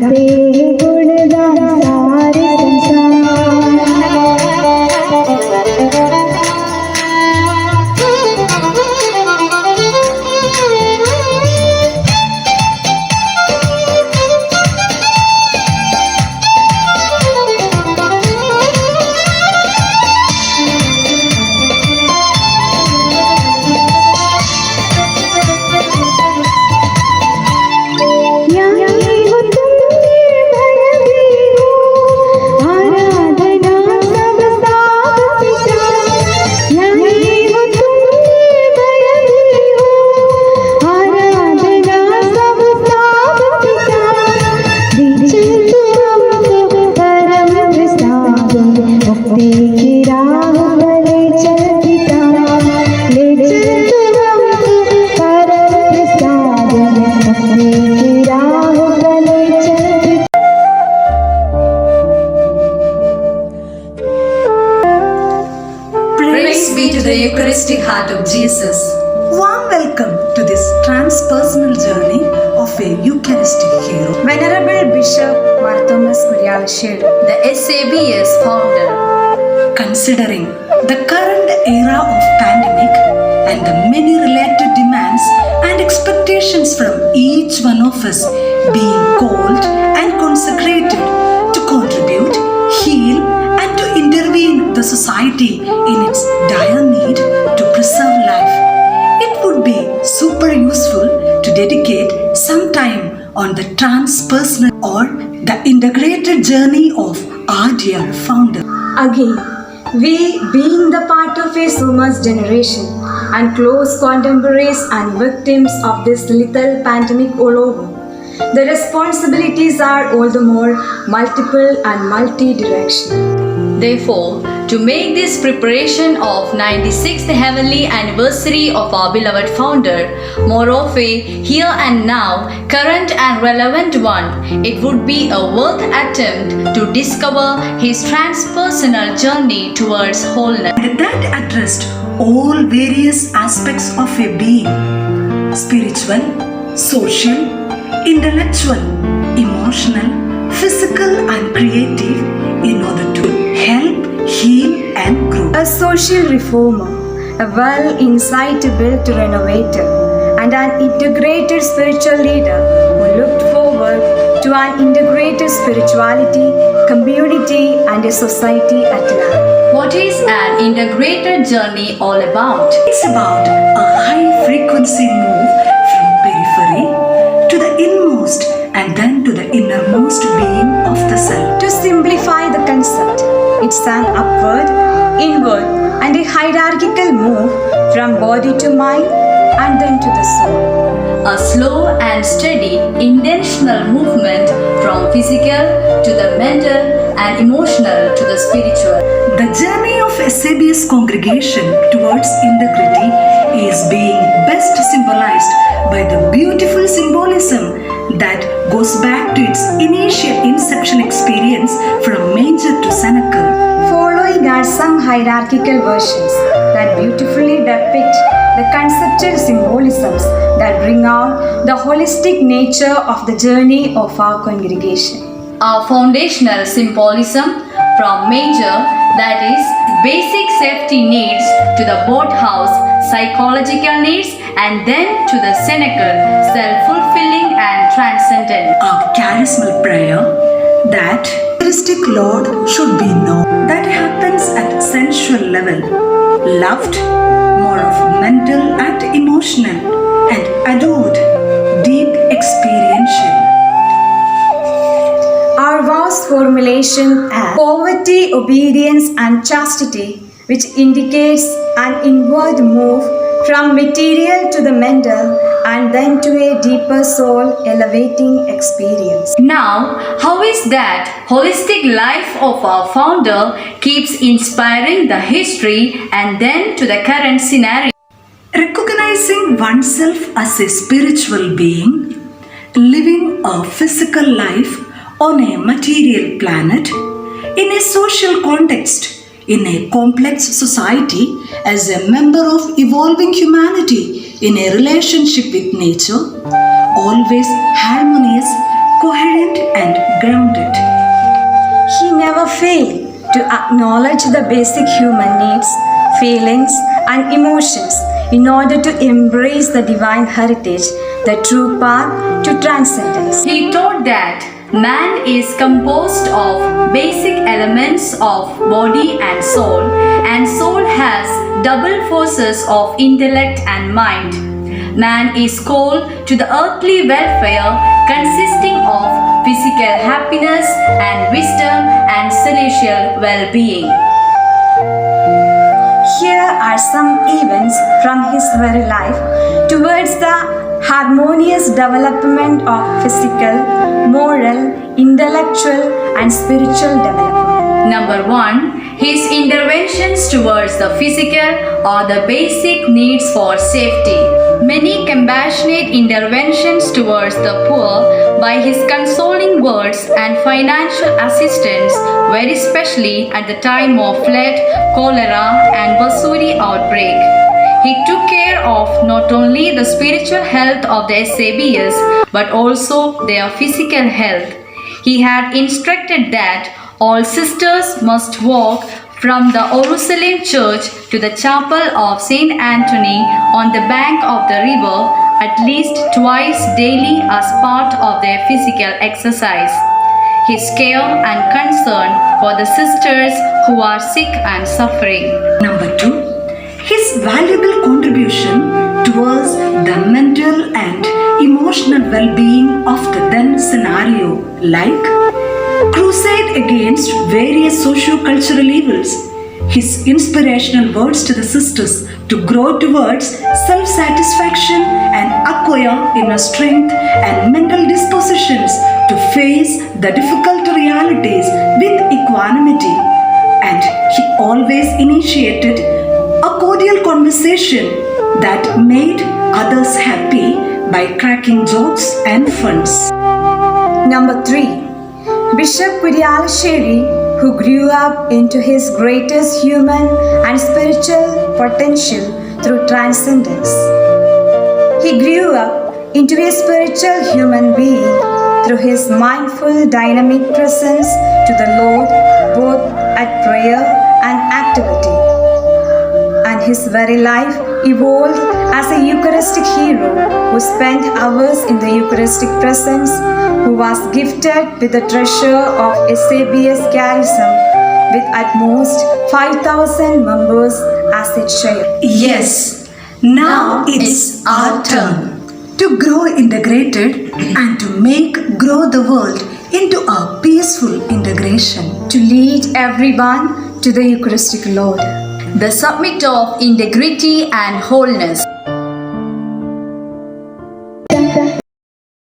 करते गुणगान सारे the Eucharistic heart of Jesus. Warm welcome to this transpersonal journey of a Eucharistic hero, Venerable Bishop Marthomas Kuriyavishedu, the SABS founder. Considering the current era of pandemic and the many related demands and expectations from each one of us being called and consecrated to contribute, heal and to intervene the society in its dire need to preserve life, it would be super useful to dedicate some time on the transpersonal or the integrated journey of our dear founder. Again, we, being the part of a Suma's generation and close contemporaries and victims of this lethal pandemic all over, the responsibilities are all the more multiple and multi-directional. Therefore, to make this preparation of 96th heavenly anniversary of our beloved founder more of a here and now, current and relevant one, it would be a worth attempt to discover his transpersonal journey towards wholeness. And that addressed all various aspects of a being: spiritual, social, intellectual, emotional, physical and creative, in order to help, heal and grow. A social reformer, a well-incitable to renovator, and an integrated spiritual leader who looked forward to an integrated spirituality, community and a society at large. What is an integrated journey all about? It's about a high frequency move from periphery to the inmost and then to the innermost being of the self. To simplify the concept, it's an upward, inward and a hierarchical move from body to mind and then to the soul. A slow and steady intentional movement from physical to the mental and emotional to the spiritual. The journey of SABS congregation towards integrity is being best symbolized by the beautiful symbolism that goes back to its initial inception experience from manger to cenacle. Following are some hierarchical versions that beautifully depict the conceptual symbolisms that bring out the holistic nature of the journey of our congregation. Our foundational symbolism from major, that is basic safety needs, to the boathouse, psychological needs, and then to the cenacle, self-fulfilling and transcendent. Our charismal prayer that Eucharistic Lord should be known, that happens at sensual level, loved, more of mental and emotional, and adored, deep experiential. Our vows formulation as poverty, obedience and chastity, which indicates an inward move from material to the mental and then to a deeper soul elevating experience. Now, how is that holistic life of our founder keeps inspiring the history and then to the current scenario? Recognizing oneself as a spiritual being, living a physical life on a material planet, in a social context, in a complex society, as a member of evolving humanity, in a relationship with nature, always harmonious, coherent and grounded. He never failed to acknowledge the basic human needs, feelings, and emotions in order to embrace the divine heritage, the true path to transcendence. He taught that man is composed of basic elements of body and soul has double forces of intellect and mind. Man is called to the earthly welfare consisting of physical happiness and wisdom and celestial well-being. Here are some events from his very life towards the harmonious development of physical, moral, intellectual, and spiritual development. Number 1. His interventions towards the physical or the basic needs for safety. Many compassionate interventions towards the poor by his consoling words and financial assistance, very especially at the time of flood, cholera, and Vasuri outbreak. He took care of not only the spiritual health of the SABs but also their physical health. He had instructed that all sisters must walk from the Jerusalem church to the chapel of St. Anthony on the bank of the river at least twice daily as part of their physical exercise. His care and concern for the sisters who are sick and suffering. Number 2. His valuable contribution towards the mental and emotional well-being of the then scenario, like crusade against various socio-cultural evils, his inspirational words to the sisters to grow towards self-satisfaction and acquire inner strength and mental dispositions to face the difficult realities with equanimity. And he always initiated a cordial conversation that made others happy by cracking jokes and funs. Number 3. Bishop Kudialasheri, who grew up into his greatest human and spiritual potential through transcendence. He grew up into a spiritual human being through his mindful, dynamic presence to the Lord, both at prayer and activity. And his very life evolved as a Eucharistic hero who spent hours in the Eucharistic presence, who was gifted with the treasure of SABS charism with at most 5,000 members as its share. Yes, now it's our turn to grow integrated and to grow the world into a peaceful integration. To lead everyone to the Eucharistic Lord. The summit of integrity and wholeness.